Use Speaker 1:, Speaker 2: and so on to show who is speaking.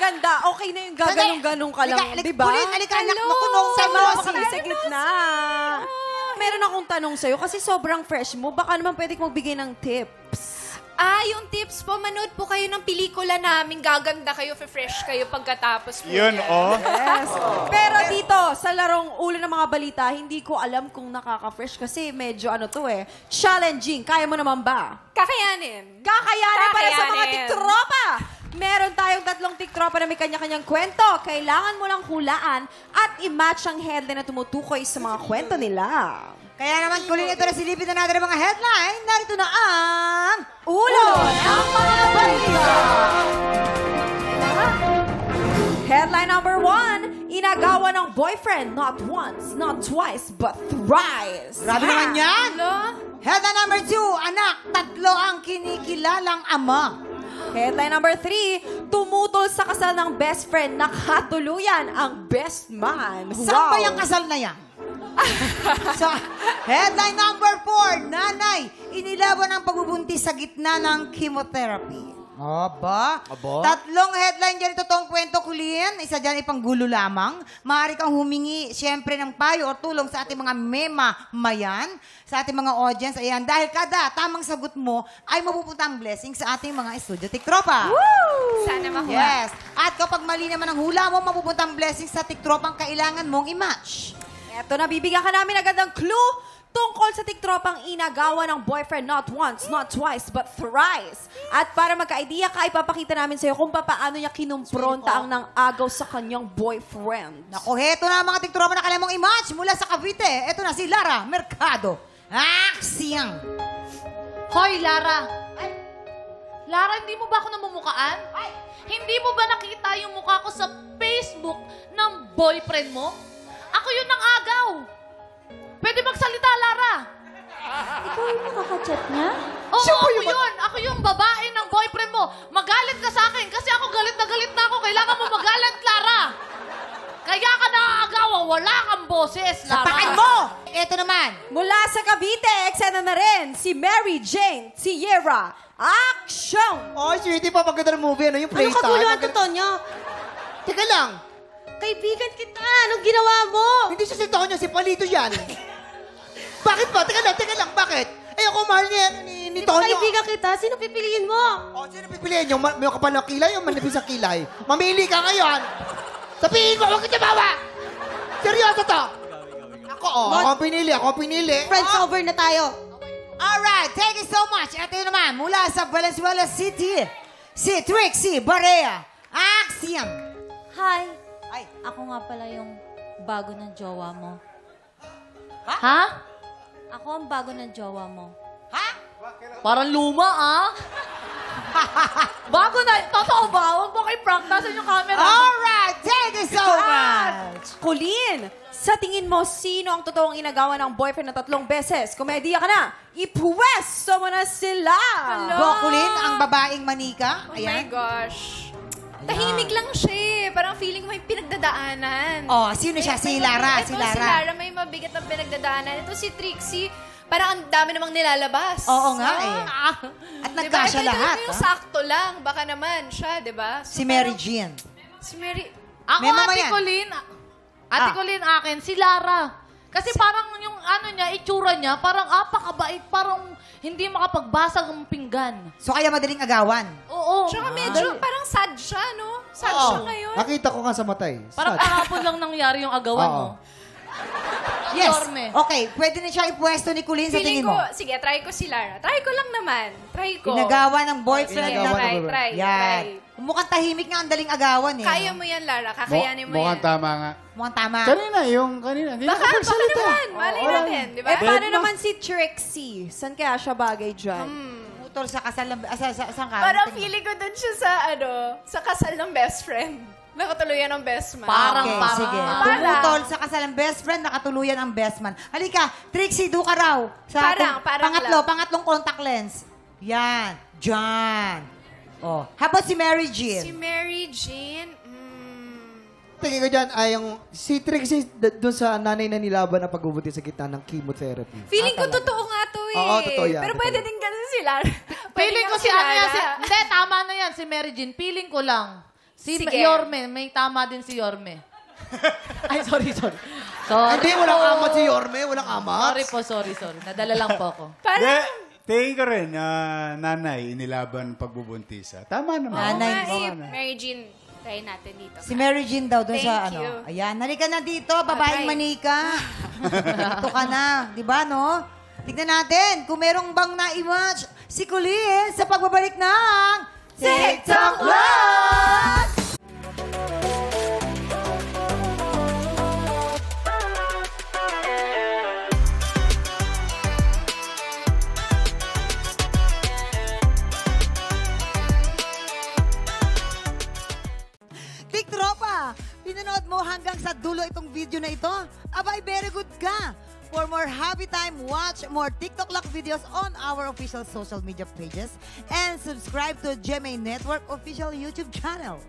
Speaker 1: maganda. Okay na yung gaganong-ganong ka lang, di ba?
Speaker 2: Kulin, halika, anak mo, kunong sa
Speaker 1: Sama mo kami sa gitna. Meron akong tanong sa'yo kasi sobrang fresh mo. Baka naman pwede kong magbigay ng tips.
Speaker 3: Yung tips po, manood po kayo ng pelikula namin. Gaganda kayo, fresh kayo pagkatapos po.
Speaker 4: Yun, oh.
Speaker 1: Yes. Pero dito, sa larong ulo ng mga balita, hindi ko alam kung nakaka-fresh kasi medyo challenging. Kaya mo naman ba?
Speaker 3: Kakayanin.
Speaker 1: Kakayanin para sa mga
Speaker 3: Kakayanin.
Speaker 1: tiktropa! Meron tayong 3 tiktropa na may kanya-kanyang kwento. Kailangan mo lang hulaan at i-match ang headline na tumutukoy sa mga kwento nila.
Speaker 2: Kaya naman, Kulin, ito na silipin na natin ang mga headline. Narito na ang
Speaker 1: Ulo ng mga balita! Headline number 1, inagawa ng boyfriend not once, not twice, but thrice.
Speaker 2: Grabe naman yan.
Speaker 3: Hello?
Speaker 2: Headline number 2, anak, 3 ang kinikilalang ama.
Speaker 1: Headline number 3, tumutol sa kasal ng best friend, nakatuluyan ang best man.
Speaker 2: Saan ba yung kasal na yan? So, headline number 4, nanay, inilaban ang pagbubuntis sa gitna ng chemotherapy. Aba? 3 headline dyan, totoong kwento, Kulin. Isa dyan ipanggulo lamang. Maaari kang humingi, siyempre, ng payo o tulong sa ating mga mema-mayan, sa ating mga audience. Ayan, dahil kada tamang sagot mo ay mapupunta ang blessing sa ating mga studio tiktropa.
Speaker 3: Sana makuha.
Speaker 2: Yes. At kapag mali naman ang hula mo, mapupunta ang blessing sa tiktropang kailangan mong i-match.
Speaker 1: Eto na, bibigyan ka namin agad ng clue tungkol sa tiktropang inagawa ng boyfriend not once, not twice, but thrice. At para magka-idea ka, ipapakita namin sa'yo kung paano niya kinumpronta ang nang-agaw sa kanyang boyfriend.
Speaker 2: Naku, heto na ang mga tiktropa na kailangan mong i-match mula sa Cavite. Eto na si Lara Mercado. Aksiyang!
Speaker 5: Hoy, Lara! Lara, hindi mo ba ako namumukaan? Hindi mo ba nakita yung mukha ko sa Facebook ng boyfriend mo? Ako yun ng agaw! Pwede magsalita, Lara!
Speaker 6: Ikaw yung nakaka-chat niya?
Speaker 5: Oo, ako yun! Ako yung babae ng boyfriend mo! Magalit ka sa akin kasi ako galit na ako. Kailangan mo magalit, Lara! Kaya ka naaagawa, wala kang boses, Lara!
Speaker 2: Sapakan mo! Eto naman.
Speaker 1: Mula sa Cavite, eksena na rin si Mary Jane Sierra. Action!
Speaker 7: Oh, sweetie, papaganda ng movie. Ano yung
Speaker 6: Ano
Speaker 7: playtime?
Speaker 6: kaguluhan to, Tonyo?
Speaker 7: Teka lang.
Speaker 6: Kaibigan kita. Anong ginawa mo?
Speaker 7: Hindi siya si Tonyo, si Palito yan. Bakit ba? Teka lang. Bakit? Eh, ako mahal niya ni
Speaker 6: Di ba
Speaker 7: Tonyo.
Speaker 6: kaibigan kita? Sino pipiliin mo?
Speaker 7: Oh, sino pipiliin? Yung may kapal na kilay o manipis ang kilay? Mamili ka ngayon. Sabihin mo, huwag ka bawa. Seryoso to. Ako ang pinili.
Speaker 6: Friends over na tayo.
Speaker 2: Alright, thank you so much. Ito yun naman, mula sa Valenzuela City, si Trixie Barea. Aksiyang!
Speaker 6: Hi.
Speaker 2: Ay,
Speaker 6: Ako nga pala yung bago ng jowa mo.
Speaker 5: Ha?
Speaker 6: Ako ang bago ng jowa mo.
Speaker 5: Parang luma, ah? Bago na, totoo ba? Huwag mo kay prank. Nasaan yung camera?
Speaker 2: alright, thank you so much.
Speaker 1: Colleen, sa tingin mo, sino ang totoong inagawa ng boyfriend na 3 beses? Komediya ka na, ipwesto mo na sila!
Speaker 2: Gokulin, ang babaeng manika.
Speaker 3: Oh my gosh. Tahimik lang siya. Parang feeling mo may pinagdadaanan.
Speaker 2: Oh, sino siya? Si Lara.
Speaker 3: Ito, si Lara may mabigat na pinagdadaanan. Ito si Trixie. Parang ang dami namang nilalabas.
Speaker 2: Oo nga eh. At nagkasya
Speaker 3: Ito
Speaker 2: lahat.
Speaker 3: yung sakto lang. Baka naman siya, di ba? So,
Speaker 2: Si Mary Jean.
Speaker 3: Si Mary...
Speaker 5: Ako,
Speaker 2: May mama
Speaker 5: Ate
Speaker 2: yan.
Speaker 5: Colleen. Ate Colleen akin, si Lara. Kasi parang yung itsura niya, parang apakabait, parang hindi makapagbasag ang pinggan.
Speaker 2: So kaya madaling agawan.
Speaker 5: Oo.
Speaker 3: Tsaka medyo parang sad siya, no? Sad siya ngayon.
Speaker 7: Nakita ko nga sa matay.
Speaker 5: Parang kahapon lang nangyari yung agawan mo.
Speaker 2: Yes.
Speaker 5: Dorme.
Speaker 2: Okay, pwede na siya ipwesto ni Kulin sa tingin
Speaker 3: Feeling
Speaker 2: mo.
Speaker 3: ko, sige, try ko si Lara. Try ko lang naman. Try ko.
Speaker 2: Inagawa ng boyfriend
Speaker 3: Sige,
Speaker 2: na...
Speaker 3: try.
Speaker 2: Yan. Mukhang tahimik nga ang daling agawan eh.
Speaker 3: Kaya mo yan, Lara. Kakayanin mo
Speaker 4: Mukhang
Speaker 3: yan.
Speaker 4: tama nga.
Speaker 2: Mukhang tama.
Speaker 4: Kanina. Hindi
Speaker 3: Baka naman. Malay natin, di ba?
Speaker 1: Eh, paano naman si Trixie? Saan kaya siya bagay dyan?
Speaker 2: Utol sa kasal ng... Saan ka?
Speaker 3: Parang feeling ko dun siya sa kasal ng best friend. Nakatuluyan ng best man.
Speaker 2: Okay, sige.
Speaker 3: Parang.
Speaker 2: Tumutol sa kasal ng best friend, nakatuluyan ang best man. Halika, Trixie, do ka raw. Sa
Speaker 3: Parang
Speaker 2: pangatlong contact lens. Yan. Diyan. Oh. How about si Mary Jean?
Speaker 3: Si Mary Jean,
Speaker 7: Tingin ko dyan ay yung si Trixie doon sa nanay na nilaban na pagbubuntis sa gitna ng chemotherapy.
Speaker 3: feeling ko totoo nga to eh.
Speaker 7: Oo, totoo yan,
Speaker 3: Pero
Speaker 7: totoo
Speaker 3: pwede
Speaker 7: yan.
Speaker 3: din kasi si Lara.
Speaker 5: Feeling ko si Hindi, tama na yan, si Mary Jean. Feeling ko lang. Si
Speaker 3: Sige.
Speaker 5: Yorme, may tama din si Yorme. Ay, sorry. Sorry
Speaker 7: Hindi, walang
Speaker 5: po.
Speaker 7: amat si Yorme. Walang amat.
Speaker 5: Sorry. Nadala lang po ako.
Speaker 4: Hindi, tingin ko rin, nanay, inilaban pagbubuntis. Tama naman.
Speaker 2: Nanay.
Speaker 3: Oo nga, Mary Jean, try natin dito.
Speaker 2: Si Mary Jean daw doon sa
Speaker 3: Thank
Speaker 2: ano.
Speaker 3: you.
Speaker 2: Ayan, halika na dito, babaeng
Speaker 3: Okay.
Speaker 2: manika. Dito ka na, di ba no? Tignan natin kung merong bang na-image si Colleen sa pagbabalik ng TikTok Live! Tiktropa, pinanood mo hanggang sa dulo itong video na ito? Abay, very good ka! For more happy time, watch more TikTok Lock videos on our official social media pages and subscribe to GMA Network official YouTube channel.